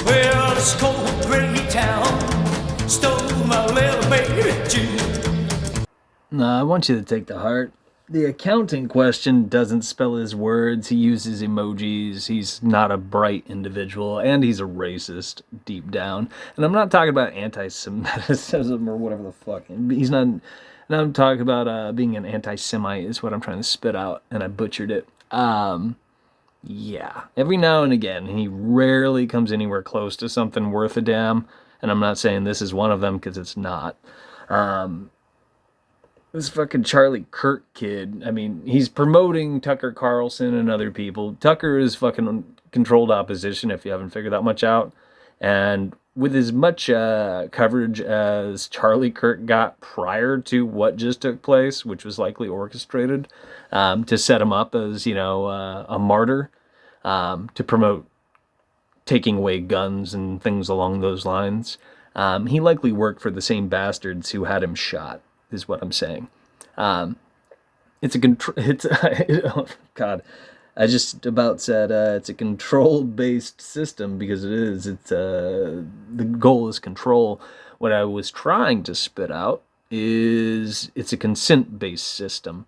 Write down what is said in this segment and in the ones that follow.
Well, this cold gray town stole my little baby June. No, I want you to take to heart. The account in question doesn't spell his words. He uses emojis. He's not a bright individual, and he's a racist deep down. And I'm not talking about anti-Semitism or whatever the fuck. He's not. And I'm talking about being an anti-Semite is what I'm trying to spit out, and I butchered it. Yeah. Every now and again, he rarely comes anywhere close to something worth a damn. And I'm not saying this is one of them, because it's not. This fucking Charlie Kirk kid, I mean, he's promoting Tucker Carlson and other people. Tucker is fucking controlled opposition, if you haven't figured that much out. And with as much coverage as Charlie Kirk got prior to what just took place, which was likely orchestrated to set him up as, a martyr, to promote taking away guns and things along those lines, he likely worked for the same bastards who had him shot. Is what I'm saying. It's oh God, I just about said it's a control-based system, because it is. It's the goal is control. What I was trying to spit out is it's a consent-based system,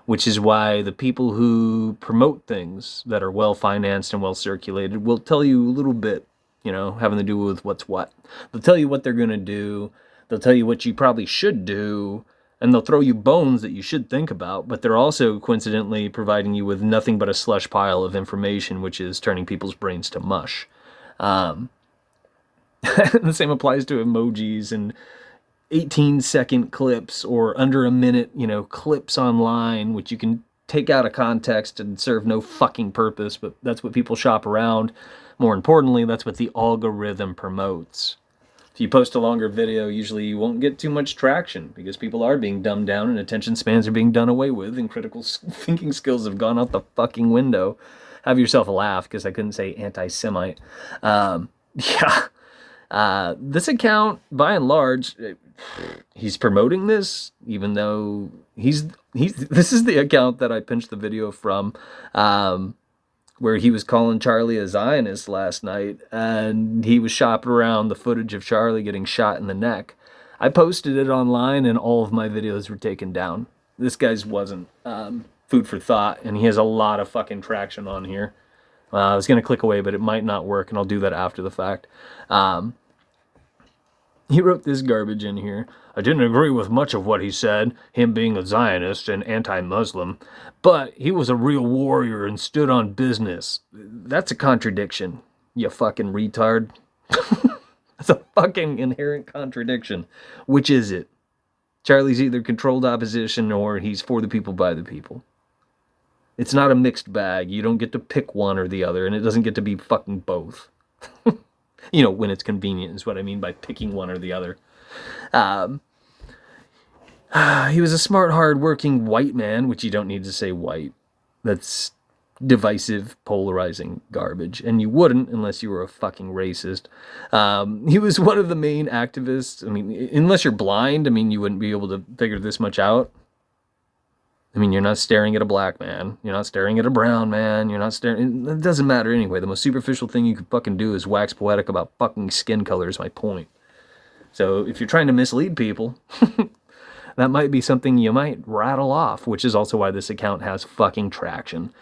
which is why the people who promote things that are well-financed and well-circulated will tell you a little bit, having to do with what's what. They'll tell you what they're going to do. They'll tell you what you probably should do, and they'll throw you bones that you should think about, but they're also coincidentally providing you with nothing but a slush pile of information, which is turning people's brains to mush. The same applies to emojis and 18-second clips or under a minute, clips online, which you can take out of context and serve no fucking purpose, but that's what people shop around. More importantly, that's what the algorithm promotes. If you post a longer video, usually you won't get too much traction, because people are being dumbed down and attention spans are being done away with, and critical thinking skills have gone out the fucking window. Have yourself a laugh, because I couldn't say anti-Semite. Yeah. This account, by and large, he's promoting this, even though this is the account that I pinched the video from, where he was calling Charlie a Zionist last night, and he was shopping around the footage of Charlie getting shot in the neck. I posted it online, and all of my videos were taken down. This guy's wasn't. Food for thought, and he has a lot of fucking traction on here. I was going to click away, but it might not work, and I'll do that after the fact. He wrote this garbage in here. I didn't agree with much of what he said, him being a Zionist and anti-Muslim, but he was a real warrior and stood on business. That's a contradiction, you fucking retard. That's a fucking inherent contradiction. Which is it? Charlie's either controlled opposition or he's for the people by the people. It's not a mixed bag. You don't get to pick one or the other, and it doesn't get to be fucking both. When it's convenient is what I mean by picking one or the other. He was a smart, hard-working white man, which you don't need to say white. That's divisive, polarizing garbage, and you wouldn't unless you were a fucking racist. He was one of the main activists. I mean, unless you're blind, you wouldn't be able to figure this much out. You're not staring at a black man. You're not staring at a brown man. You're not staring... It doesn't matter anyway. The most superficial thing you could fucking do is wax poetic about fucking skin color is my point. So if you're trying to mislead people, that might be something you might rattle off, which is also why this account has fucking traction.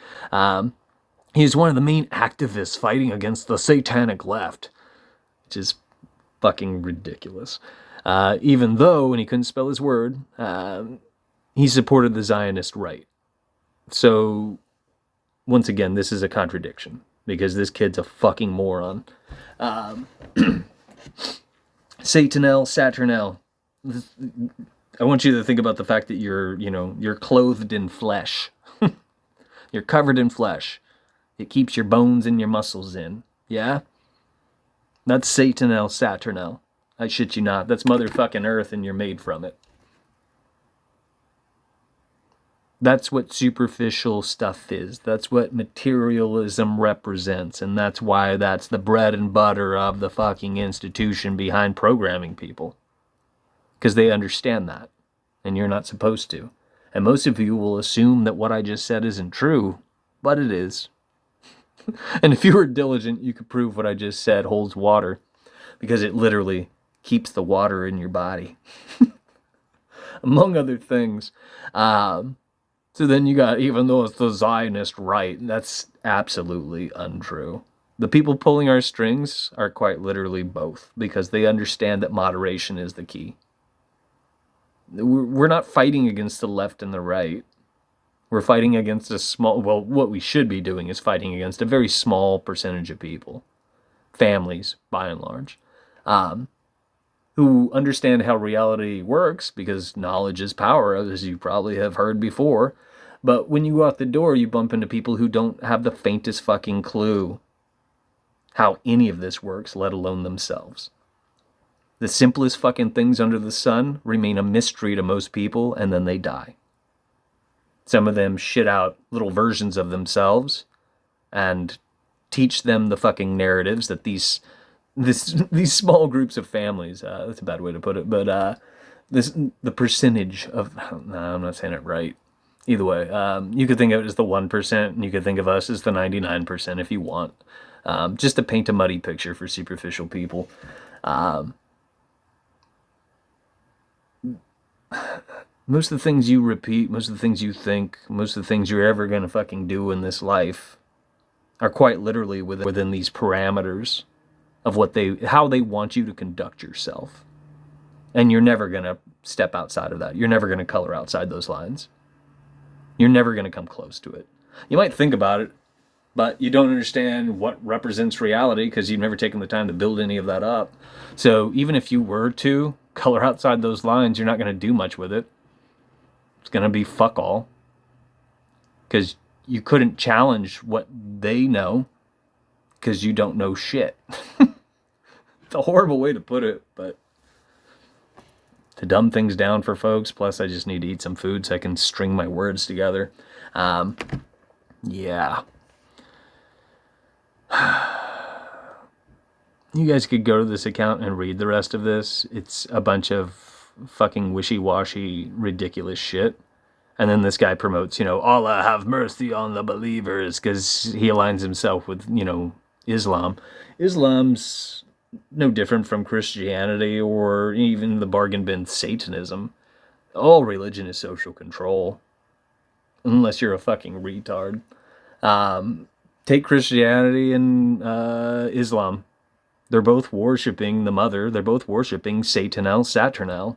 He's one of the main activists fighting against the satanic left, which is fucking ridiculous. Even though, when he couldn't spell his word... he supported the Zionist right. So, once again, this is a contradiction, because this kid's a fucking moron. Saturnel. I want you to think about the fact that you're clothed in flesh. You're covered in flesh. It keeps your bones and your muscles in. Yeah? That's Saturnel. I shit you not. That's motherfucking Earth, and you're made from it. That's what superficial stuff is. That's what materialism represents. And that's why that's the bread and butter of the fucking institution behind programming people. Because they understand that. And you're not supposed to. And most of you will assume that what I just said isn't true, but it is. And if you were diligent, you could prove what I just said holds water, because it literally keeps the water in your body, among other things. So then you got, even though it's the Zionist right, that's absolutely untrue. The people pulling our strings are quite literally both, because they understand that moderation is the key. We're not fighting against the left and the right. We're fighting against a small, well, what we should be doing is fighting against a very small percentage of people, families by and large, who understand how reality works, because knowledge is power, as you probably have heard before. But when you go out the door, you bump into people who don't have the faintest fucking clue how any of this works, let alone themselves. The simplest fucking things under the sun remain a mystery to most people, and then they die. Some of them shit out little versions of themselves and teach them the fucking narratives that these small groups of families, that's a bad way to put it, but the percentage of, no, I'm not saying it right. Either way, you could think of it as the 1%, and you could think of us as the 99% if you want. Just to paint a muddy picture for superficial people. Most of the things you repeat, most of the things you think, most of the things you're ever going to fucking do in this life are quite literally within these parameters of how they want you to conduct yourself. And you're never going to step outside of that. You're never going to color outside those lines. You're never going to come close to it. You might think about it, but you don't understand what represents reality because you've never taken the time to build any of that up. So even if you were to color outside those lines, you're not going to do much with it. It's going to be fuck all. Because you couldn't challenge what they know because you don't know shit. It's a horrible way to put it, but to dumb things down for folks, plus I just need to eat some food so I can string my words together. Yeah. You guys could go to this account and read the rest of this. It's a bunch of fucking wishy-washy, ridiculous shit. And then this guy promotes, Allah have mercy on the believers, because he aligns himself with, Islam. Islam's no different from Christianity or even the bargain bin Satanism. All religion is social control. Unless you're a fucking retard. Take Christianity and Islam. They're both worshipping the mother. They're both worshipping Satanel, Saturnel.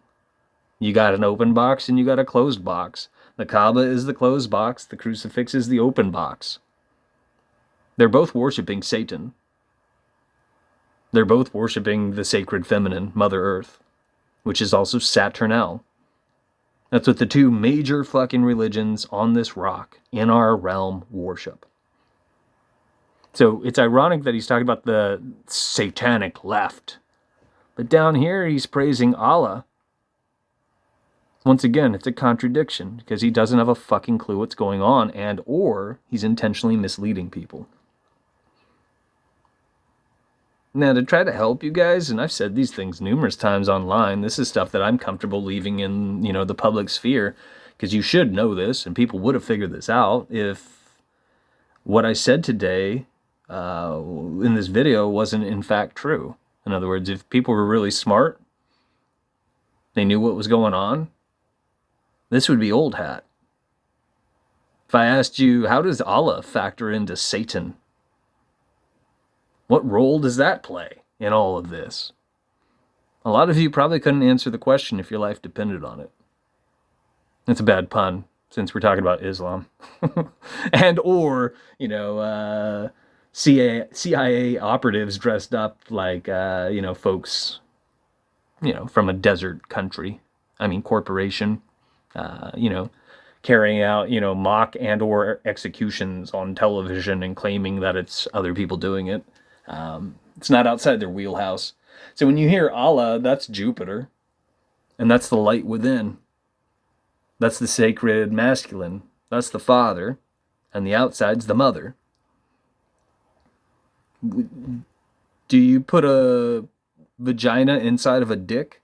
You got an open box and you got a closed box. The Kaaba is the closed box. The crucifix is the open box. They're both worshipping Satan. They're both worshipping the sacred feminine, Mother Earth, which is also Saturnel. That's what the two major fucking religions on this rock, in our realm, worship. So it's ironic that he's talking about the satanic left. But down here, he's praising Allah. Once again, it's a contradiction, because he doesn't have a fucking clue what's going on, and or he's intentionally misleading people. Now, to try to help you guys, and I've said these things numerous times online, this is stuff that I'm comfortable leaving in, the public sphere, because you should know this, and people would have figured this out if what I said today in this video wasn't in fact true. In other words, if people were really smart, they knew what was going on, this would be old hat. If I asked you, how does Allah factor into Satan? What role does that play in all of this? A lot of you probably couldn't answer the question if your life depended on it. That's a bad pun, since we're talking about Islam. And or, CIA operatives dressed up like, folks, from a desert country. Corporation. Carrying out, mock and or executions on television and claiming that it's other people doing it. It's not outside their wheelhouse. So when you hear Allah, that's Jupiter. And that's the light within. That's the sacred masculine. That's the father. And the outside's the mother. Do you put a vagina inside of a dick?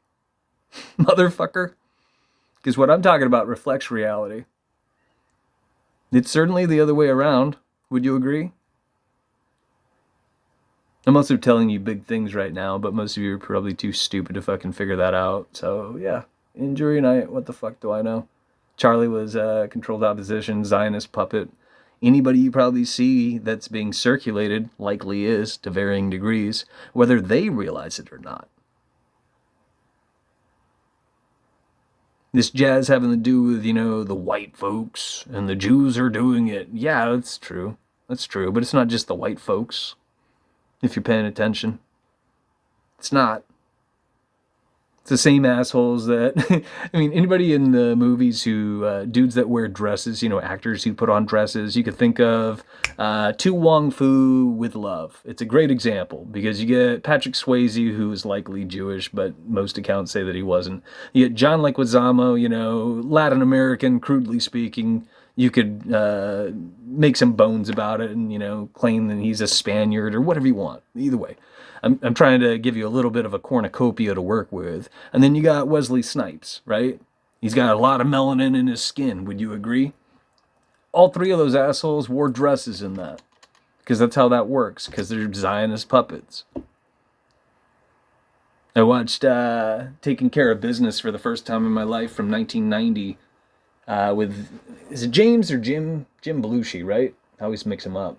Motherfucker. Because what I'm talking about reflects reality. It's certainly the other way around. Would you agree? I'm also telling you big things right now, but most of you are probably too stupid to fucking figure that out. So, yeah. Enjoy your night. What the fuck do I know? Charlie was a controlled opposition, Zionist puppet. Anybody you probably see that's being circulated likely is, to varying degrees, whether they realize it or not. This jazz having to do with, the white folks and the Jews are doing it. Yeah, that's true. That's true. But it's not just the white folks, if you're paying attention. It's not. It's the same assholes that, anybody in the movies who, dudes that wear dresses, actors who put on dresses, you could think of To Wong Fu with Love. It's a great example because you get Patrick Swayze, who is likely Jewish, but most accounts say that he wasn't. You get John Leguizamo, Latin American, crudely speaking. You could make some bones about it and, claim that he's a Spaniard or whatever you want. Either way. I'm trying to give you a little bit of a cornucopia to work with. And then you got Wesley Snipes, right? He's got a lot of melanin in his skin. Would you agree? All three of those assholes wore dresses in that. Because that's how that works. Because they're Zionist puppets. I watched Taking Care of Business for the first time in my life from 1990 with, is it James or Jim? Jim Belushi, right? I always mix him up.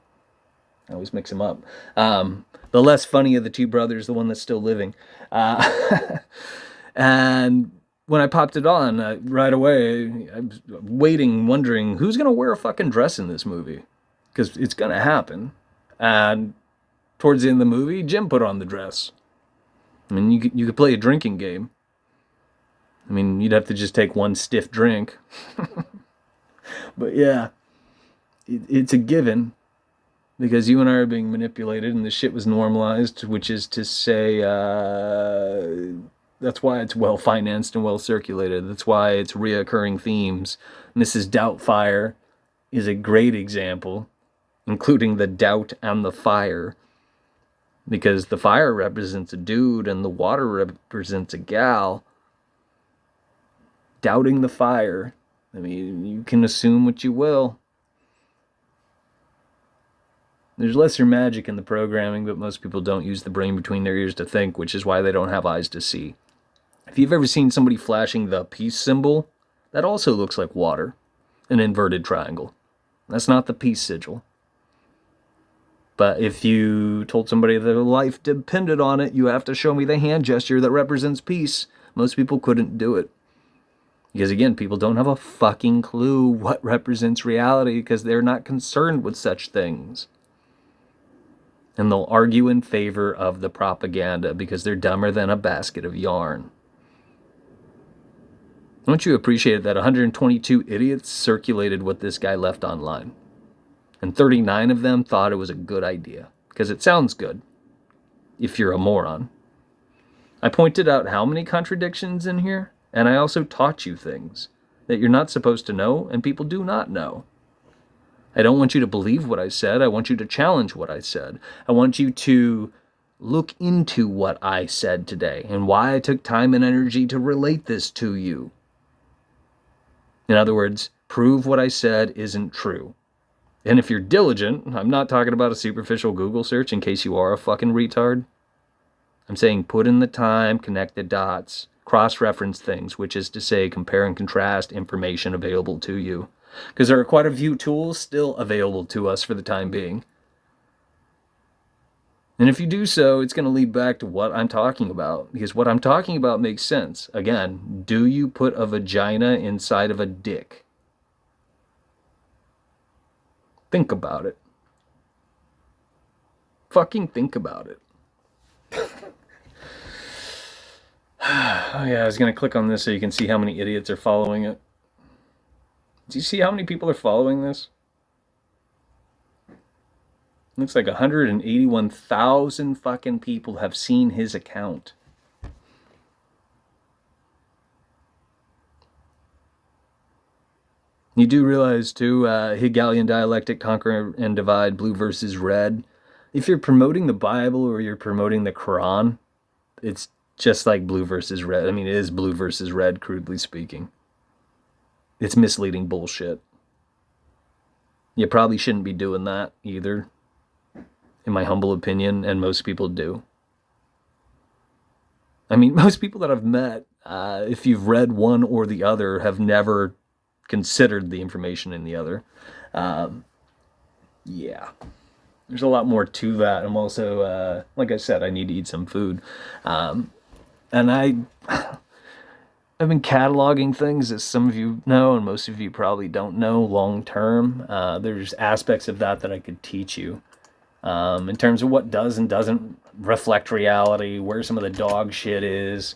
The less funny of the two brothers, the one that's still living. And when I popped it on, right away, I was waiting, wondering, who's going to wear a fucking dress in this movie? Because it's going to happen. And towards the end of the movie, Jim put on the dress. You could play a drinking game. You'd have to just take one stiff drink. But yeah, it's a given. Because you and I are being manipulated and the shit was normalized, which is to say, that's why it's well-financed and well-circulated. That's why it's reoccurring themes. Mrs. Doubtfire is a great example, including the doubt and the fire. Because the fire represents a dude and the water represents a gal. Doubting the fire. You can assume what you will. There's lesser magic in the programming, but most people don't use the brain between their ears to think, which is why they don't have eyes to see. If you've ever seen somebody flashing the peace symbol, that also looks like water, an inverted triangle. That's not the peace sigil. But if you told somebody their life depended on it, you have to show me the hand gesture that represents peace. Most people couldn't do it. Because again, people don't have a fucking clue what represents reality because they're not concerned with such things. And they'll argue in favor of the propaganda because they're dumber than a basket of yarn. Don't you appreciate that 122 idiots circulated what this guy left online? And 39 of them thought it was a good idea. Because it sounds good. If you're a moron. I pointed out how many contradictions in here. And I also taught you things that you're not supposed to know and people do not know. I don't want you to believe what I said. I want you to challenge what I said. I want you to look into what I said today and why I took time and energy to relate this to you. In other words, prove what I said isn't true. And if you're diligent, I'm not talking about a superficial Google search in case you are a fucking retard. I'm saying put in the time, connect the dots, cross-reference things, which is to say compare and contrast information available to you. Because there are quite a few tools still available to us for the time being. And if you do so, it's going to lead back to what I'm talking about. Because what I'm talking about makes sense. Again, do you put a vagina inside of a dick? Think about it. Fucking think about it. Oh yeah, I was going to click on this so you can see how many idiots are following it. Do you see how many people are following this? Looks like 181,000 fucking people have seen his account. You do realize, too, Hegelian dialectic, conquer and divide, blue versus red. If you're promoting the Bible or you're promoting the Quran, it's just like blue versus red. It is blue versus red, crudely speaking. It's misleading bullshit. You probably shouldn't be doing that either, in my humble opinion, and most people do. I mean, most people that I've met, if you've read one or the other, have never considered the information in the other. Yeah. There's a lot more to that. I'm also, like I said, I need to eat some food. And I've been cataloging things, as some of you know, and most of you probably don't know, long term. There's aspects of that I could teach you. In terms of what does and doesn't reflect reality, where some of the dog shit is,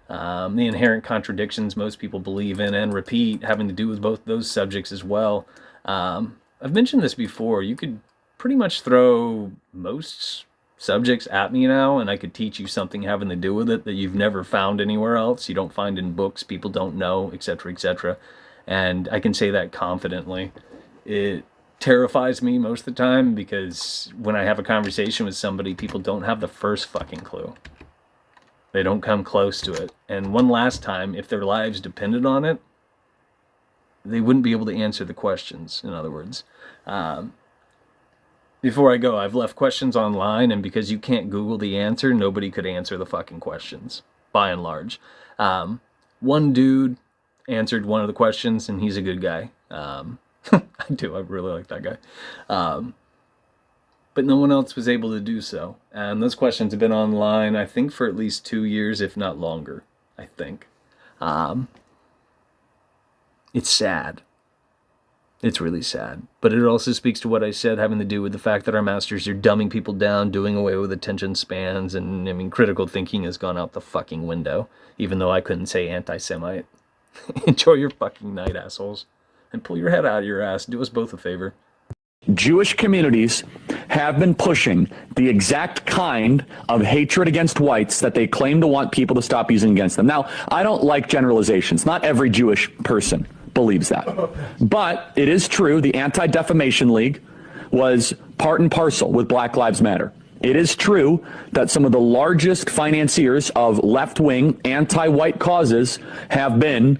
the inherent contradictions most people believe in and repeat, having to do with both those subjects as well. I've mentioned this before. You could pretty much throw most subjects at me now, and I could teach you something having to do with it that you've never found anywhere else, you don't find in books, people don't know, etc., etc. And I can say that confidently. It terrifies me most of the time, because when I have a conversation with somebody, people don't have the first fucking clue. They don't come close to it. And one last time, if their lives depended on it, they wouldn't be able to answer the questions, in other words. Before I go, I've left questions online, and because you can't Google the answer, nobody could answer the fucking questions, by and large. One dude answered one of the questions, and he's a good guy. I really like that guy. But no one else was able to do so. And those questions have been online, I think, for at least 2 years, if not longer, I think. It's sad. It's really sad. But it also speaks to what I said, having to do with the fact that our masters are dumbing people down, doing away with attention spans, and, I mean, critical thinking has gone out the fucking window, even though I couldn't say anti-Semite. Enjoy your fucking night, assholes. And pull your head out of your ass. Do us both a favor. Jewish communities have been pushing the exact kind of hatred against whites that they claim to want people to stop using against them. Now, I don't like generalizations. Not every Jewish person believes that. But it is true, the Anti-Defamation League was part and parcel with Black Lives Matter. It is true that some of the largest financiers of left-wing anti-white causes have been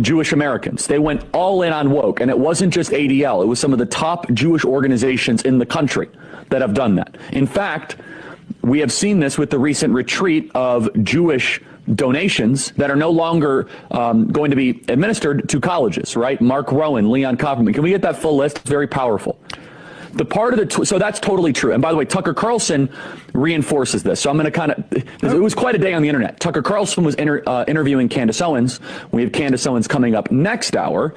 Jewish Americans. They went all in on woke, and it wasn't just ADL. It was some of the top Jewish organizations in the country that have done that. In fact, we have seen this with the recent retreat of Jewish donations that are no longer going to be administered to colleges, right? Mark Rowan, Leon Kopperman. Can we get that full list? It's very powerful. The part of the, so that's totally true. And by the way, Tucker Carlson reinforces this. So I'm going to kind of, it was quite a day on the internet. Tucker Carlson was interviewing Candace Owens. We have Candace Owens coming up next hour.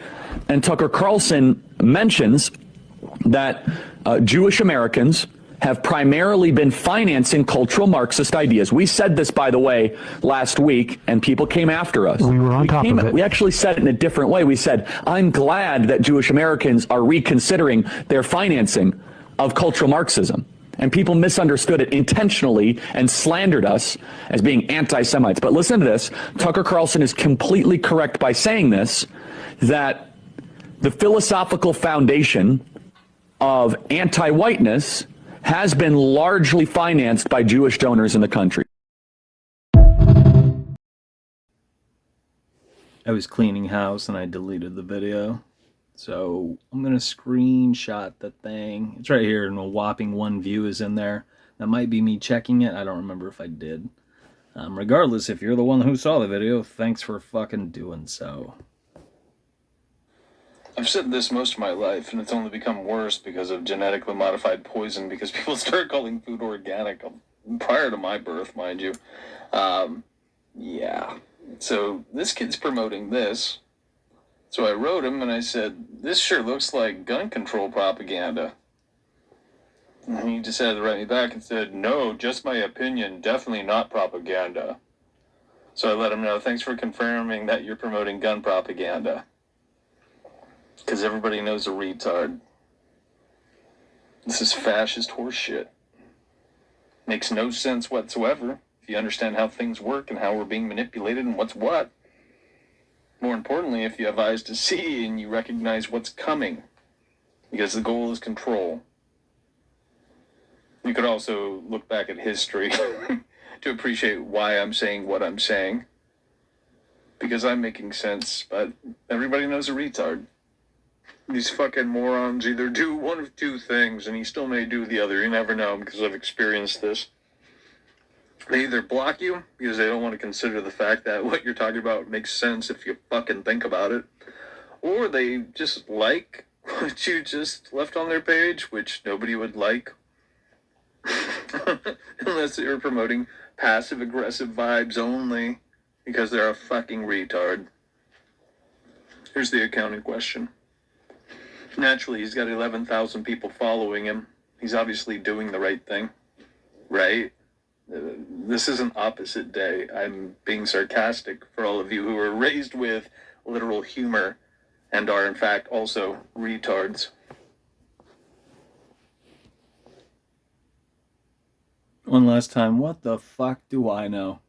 And Tucker Carlson mentions that Jewish Americans have primarily been financing cultural Marxist ideas. We said this, by the way, last week, and people came after us. We were on top of it. We actually said it in a different way. We said, I'm glad that Jewish Americans are reconsidering their financing of cultural Marxism. And people misunderstood it intentionally and slandered us as being anti-Semites. But listen to this. Tucker Carlson is completely correct by saying this, that the philosophical foundation of anti-whiteness has been largely financed by Jewish donors in the country. I was cleaning house and I deleted the video. So I'm going to screenshot the thing. It's right here, and a whopping 1 view is in there. That might be me checking it. I don't remember if I did. Regardless, if you're the one who saw the video, thanks for fucking doing so. I've said this most of my life, and it's only become worse because of genetically modified poison, because people started calling food organic prior to my birth, mind you. Yeah. So this kid's promoting this. So I wrote him and I said, this sure looks like gun control propaganda. And he decided to write me back and said, no, just my opinion, definitely not propaganda. So I let him know, thanks for confirming that you're promoting gun propaganda. Because everybody knows a retard. This is fascist horseshit. Makes no sense whatsoever if you understand how things work and how we're being manipulated and what's what. More importantly, if you have eyes to see and you recognize what's coming. Because the goal is control. You could also look back at history to appreciate why I'm saying what I'm saying. because I'm making sense, but everybody knows a retard. These fucking morons either do one of two things, and he still may do the other. You never know, because I've experienced this. They either block you because they don't want to consider the fact that what you're talking about makes sense if you fucking think about it, or they just like what you just left on their page, which nobody would like unless they were promoting passive aggressive vibes only because they're a fucking retard. Here's the accounting question. Naturally, he's got 11,000 people following him. He's obviously doing the right thing, right? This isn't opposite day. I'm being sarcastic for all of you who were raised with literal humor and are in fact also retards. One last time, what the fuck do I know?